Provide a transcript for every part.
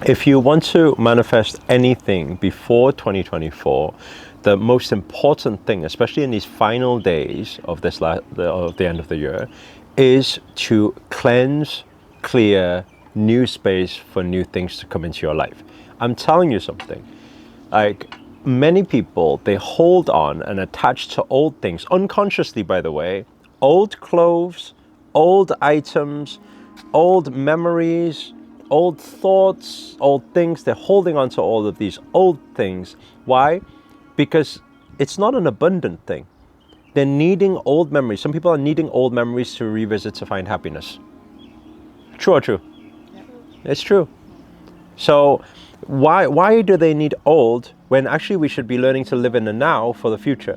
If you want to manifest anything before 2024, the most important thing, especially in these final days of of the end of the year, is to cleanse, clear new space for new things to come into your life. I'm telling you something. Like, many people, they hold on and attach to old things, unconsciously, by the way, old clothes, old items, old memories, old thoughts, old things. They're holding on to all of these old things. Why? Because it's not an abundant thing. They're needing old memories. Some people are needing old memories to revisit to find happiness. True or true? Yeah. It's true. So why do they need old when actually we should be learning to live in the now for the future?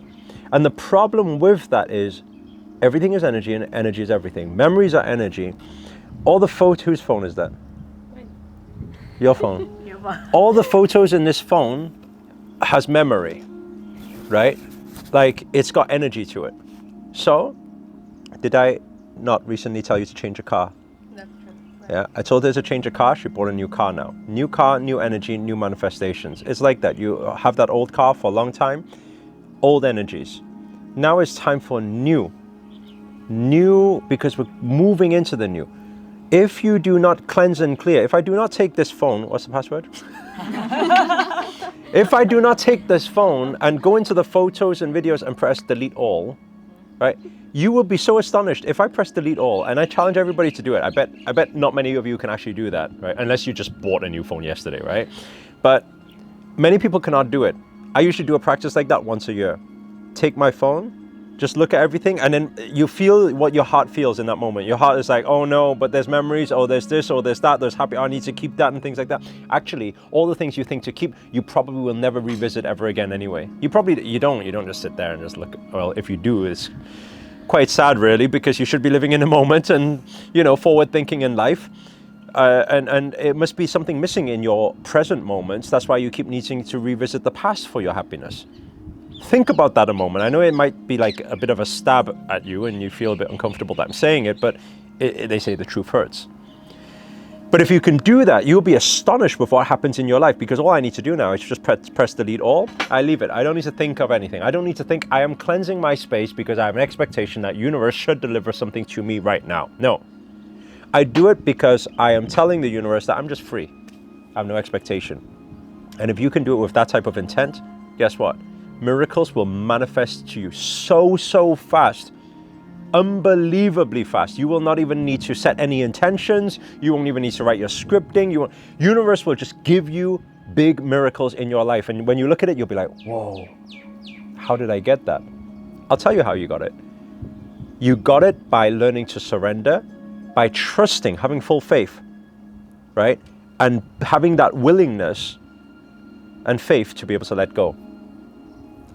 And the problem with that is everything is energy and energy is everything. Memories are energy. All the whose phone is that? Mine. Your phone. Your phone. All the photos in this phone has memory, right? Like, it's got energy to it. So, did I not recently tell you to change your car? That's true. Yeah, I told her to change a car. She bought a new car now. New car, new energy, new manifestations. It's like that. You have that old car for a long time, old energies. Now it's time for new, because we're moving into the new. If you do not cleanse and clear, if I do not take this phone, what's the password? If I do not take this phone and go into the photos and videos and press delete all, right? You will be so astonished if I press delete all, and I challenge everybody to do it. I bet not many of you can actually do that, right? Unless you just bought a new phone yesterday, right? But many people cannot do it. I usually do a practice like that once a year. Take my phone, just look at everything, and then you feel what your heart feels in that moment. Your heart is like, oh no, but there's memories, oh there's this, or there's that, there's happy, I need to keep that, and things like that. Actually, all the things you think to keep, you probably will never revisit ever again anyway. You don't just sit there and just look. Well, if you do, it's quite sad really, because you should be living in the moment and, forward thinking in life. And it must be something missing in your present moments. That's why you keep needing to revisit the past for your happiness. Think about that a moment. I know it might be like a bit of a stab at you and you feel a bit uncomfortable that I'm saying it, but they say the truth hurts. But if you can do that, you'll be astonished with what happens in your life, because all I need to do now is just press delete all. I leave it. I don't need to think of anything. I don't need to think I am cleansing my space because I have an expectation that universe should deliver something to me right now. No. I do it because I am telling the universe that I'm just free. I have no expectation. And if you can do it with that type of intent, guess what? Miracles will manifest to you so fast, unbelievably fast. You will not even need to set any intentions. You won't even need to write your scripting. Universe will just give you big miracles in your life. And when you look at it, you'll be like, whoa, how did I get that? I'll tell you how you got it. You got it by learning to surrender, by trusting, having full faith, right? And having that willingness and faith to be able to let go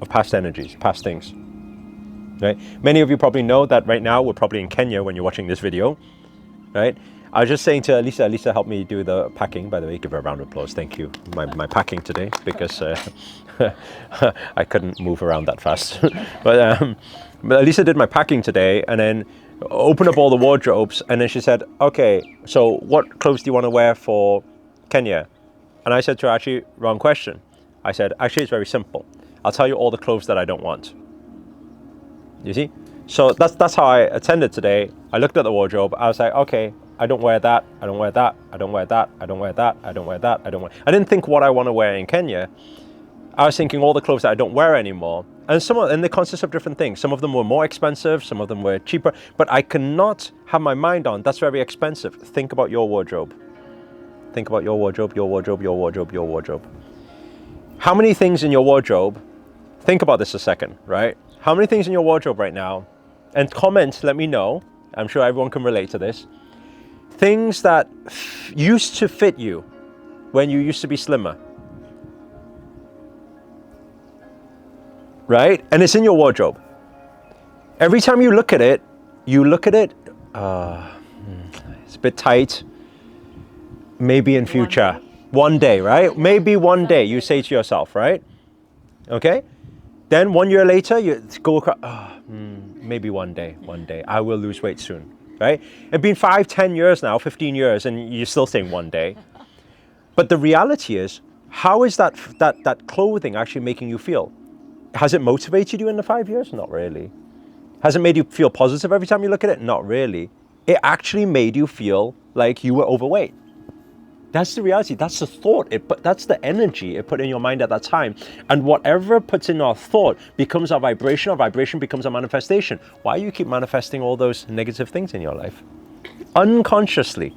of past energies, past things, right? Many of you probably know that right now we're probably in Kenya when you're watching this video, right? I was just saying to Lisa helped me do the packing, by the way. Give her a round of applause. Thank you. My packing today, because I couldn't move around that fast. But Lisa did my packing today, and then opened up all the wardrobes, and then she said, okay, so what clothes do you want to wear for Kenya? And I said to her, actually, wrong question. I said, actually, it's very simple. I'll tell you all the clothes that I don't want. You see? So that's how I attended today. I looked at the wardrobe. I was like, okay, I don't wear that. I don't wear that. I don't wear that. I don't wear that. I don't wear that. I didn't think what I want to wear in Kenya. I was thinking all the clothes that I don't wear anymore. And they consist of different things. Some of them were more expensive. Some of them were cheaper. But I cannot have my mind on, that's very expensive. Think about your wardrobe. Think about your wardrobe, your wardrobe, your wardrobe, your wardrobe. How many things in your wardrobe, think about this a second, right? How many things in your wardrobe right now, and comment, let me know, I'm sure everyone can relate to this, things that used to fit you when you used to be slimmer, right? And it's in your wardrobe. Every time you look at it, it's a bit tight, maybe in future. One day, right? Maybe one day, you say to yourself, right? Okay? Then 1 year later, you go across, maybe one day, I will lose weight soon, right? It's been 5, 10 years now, 15 years, and you're still saying one day. But the reality is, how is that clothing actually making you feel? Has it motivated you in the 5 years? Not really. Has it made you feel positive every time you look at it? Not really. It actually made you feel like you were overweight. That's the reality. That's the thought. That's the energy it put in your mind at that time. And whatever it puts in our thought becomes our vibration. Our vibration becomes a manifestation. Why do you keep manifesting all those negative things in your life? Unconsciously.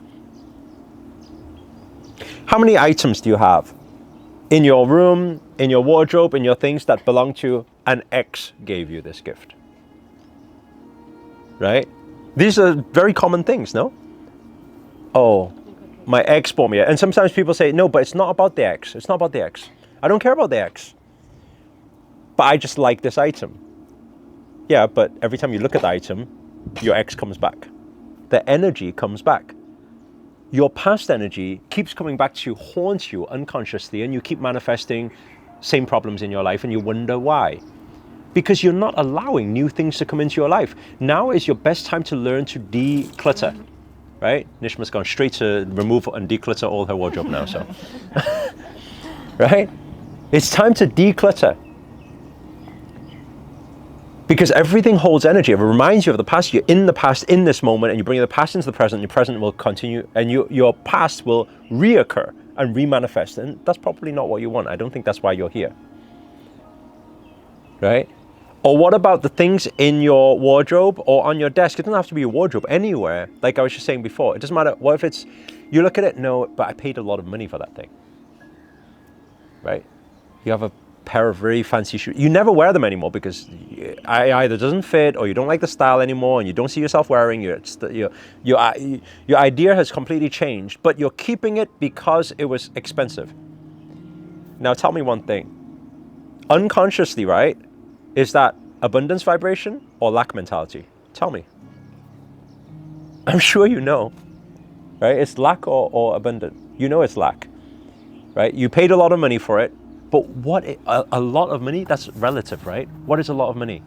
How many items do you have in your room, in your wardrobe, in your things that belong to an ex gave you this gift? Right? These are very common things, no? Oh, my ex bought me it. And sometimes people say, no, but it's not about the ex. It's not about the ex. I don't care about the ex. But I just like this item. Yeah, but every time you look at the item, your ex comes back. The energy comes back. Your past energy keeps coming back to you, haunts you unconsciously, and you keep manifesting same problems in your life, and you wonder why. Because you're not allowing new things to come into your life. Now is your best time to learn to declutter. Right? Nishma's gone straight to remove and declutter all her wardrobe now, so. Right? It's time to declutter. Because everything holds energy. It reminds you of the past. You're in the past, in this moment, and you bring the past into the present. Your present will continue, and your past will reoccur and remanifest. And that's probably not what you want. I don't think that's why you're here. Right? Or what about the things in your wardrobe or on your desk? It doesn't have to be your wardrobe, anywhere. Like I was just saying before, it doesn't matter. What if it's, you look at it, no, but I paid a lot of money for that thing. Right? You have a pair of very fancy shoes. You never wear them anymore because it either doesn't fit or you don't like the style anymore and you don't see yourself wearing it. Your idea has completely changed, but you're keeping it because it was expensive. Now tell me one thing. Unconsciously, right? Is that abundance vibration or lack mentality? Tell me. I'm sure you know, right? It's lack or abundant. You know it's lack, right? You paid a lot of money for it, but a lot of money, that's relative, right? What is a lot of money?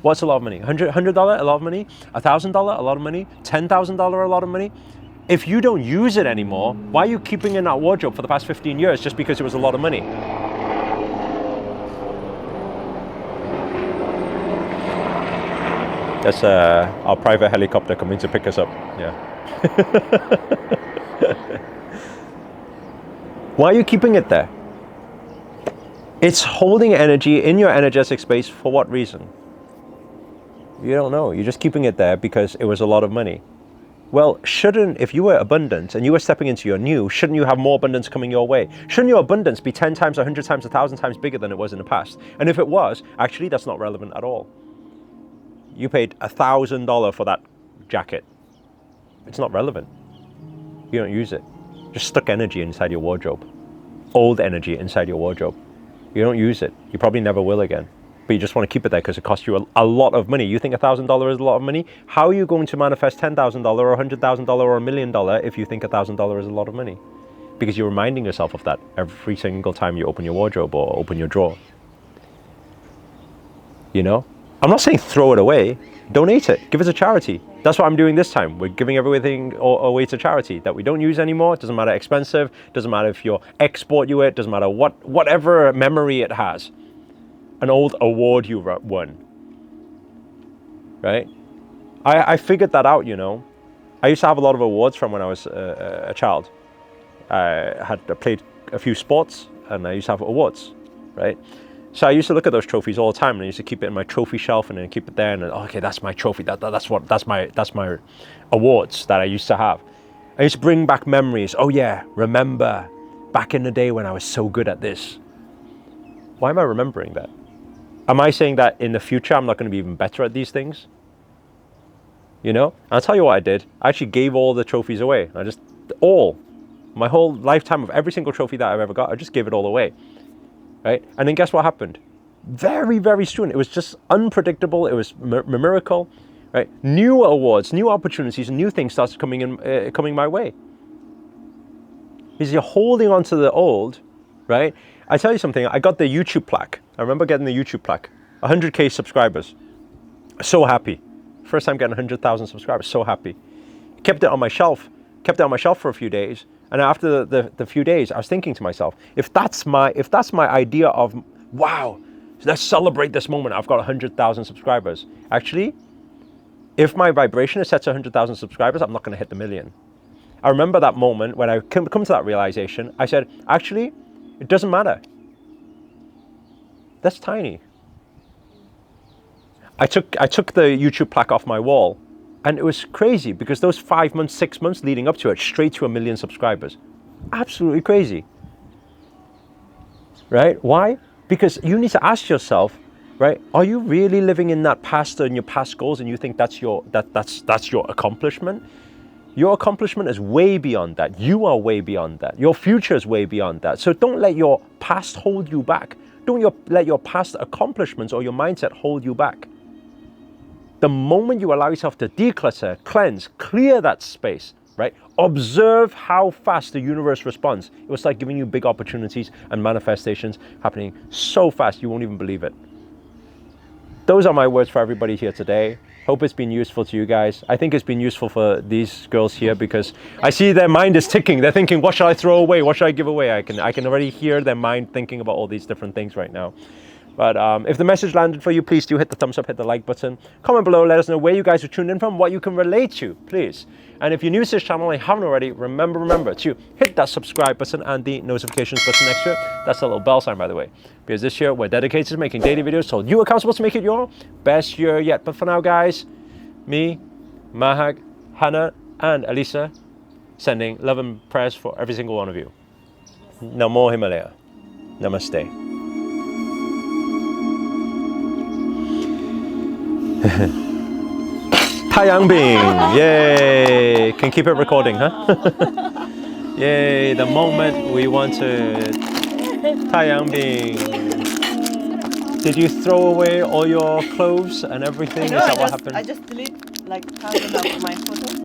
What's a lot of money? $100 a lot of money? $1,000 a lot of money? $10,000 a lot of money? If you don't use it anymore, why are you keeping it in that wardrobe for the past 15 years just because it was a lot of money? That's our private helicopter coming to pick us up. Yeah. Why are you keeping it there? It's holding energy in your energetic space for what reason? You don't know. You're just keeping it there because it was a lot of money. Well, if you were abundant and you were stepping into your new, shouldn't you have more abundance coming your way? Shouldn't your abundance be 10 times, 100 times, 1,000 times bigger than it was in the past? And if it was, actually, that's not relevant at all. You paid $1,000 for that jacket. It's not relevant. You don't use it. Just stuck energy inside your wardrobe. Old energy inside your wardrobe. You don't use it. You probably never will again. But you just want to keep it there because it costs you a lot of money. You think $1,000 is a lot of money? How are you going to manifest $10,000 or $100,000 or $1 million if you think $1,000 is a lot of money? Because you're reminding yourself of that every single time you open your wardrobe or open your drawer. You know? I'm not saying throw it away. Donate it. Give it to charity. That's what I'm doing this time. We're giving everything away to charity that we don't use anymore. It doesn't matter expensive. Doesn't matter if your ex bought you it. Doesn't matter whatever memory it has. An old award you won. Right? I figured that out, you know. I used to have a lot of awards from when I was a child. I played a few sports and I used to have awards, right? So I used to look at those trophies all the time, and I used to keep it in my trophy shelf, and then keep it there. And okay, that's my trophy. That's my awards that I used to have. I used to bring back memories. Oh yeah, remember back in the day when I was so good at this. Why am I remembering that? Am I saying that in the future I'm not going to be even better at these things? You know? And I'll tell you what I did. I actually gave all the trophies away. My whole lifetime of every single trophy that I've ever got, I just gave it all away. Right? And then guess what happened? Very, very soon. It was just unpredictable. It was a miracle. Right? New awards, new opportunities, new things started coming my way. Because you're holding on to the old, right? I tell you something. I got the YouTube plaque. I remember getting the YouTube plaque. 100K subscribers. So happy. First time getting 100,000 subscribers. So happy. Kept it on my shelf for a few days. And after the few days, I was thinking to myself, if that's my idea of, wow, let's celebrate this moment, I've got 100,000 subscribers. Actually, if my vibration is set to 100,000 subscribers, I'm not going to hit the million. I remember that moment when I come to that realization. I said, actually, it doesn't matter. That's tiny. I took the YouTube plaque off my wall, and it was crazy because those 5 months, 6 months leading up to it, straight to 1 million subscribers. Absolutely crazy. Right? Why? Because you need to ask yourself, right? Are you really living in that past and your past goals, and you think that's your accomplishment? Your accomplishment is way beyond that. You are way beyond that. Your future is way beyond that. So don't let your past hold you back. Don't let your past accomplishments or your mindset hold you back. The moment you allow yourself to declutter, cleanse, clear that space, right? Observe how fast the universe responds. It will start giving you big opportunities and manifestations happening so fast you won't even believe it. Those are my words for everybody here today. Hope it's been useful to you guys. I think it's been useful for these girls here because I see their mind is ticking. They're thinking, what should I throw away? What should I give away? I can already hear their mind thinking about all these different things right now. But if the message landed for you, please do hit the thumbs up, hit the like button. Comment below, let us know where you guys are tuned in from, what you can relate to, please. And if you're new to this channel and you haven't already, remember to hit that subscribe button and the notifications button next to it. That's a little bell sign, by the way. Because this year, we're dedicated to making daily videos, so you accountable to make it your best year yet. But for now, guys, me, Mahag, Hannah, and Elisa, sending love and prayers for every single one of you. Namo Himalaya. Namaste. Tayangbing, yay! Can keep it recording, huh? Yay! The moment we wanted. Tayangbing. Did you throw away all your clothes and everything? I know, Is that what happened? I just delete like 1,000 of my photos.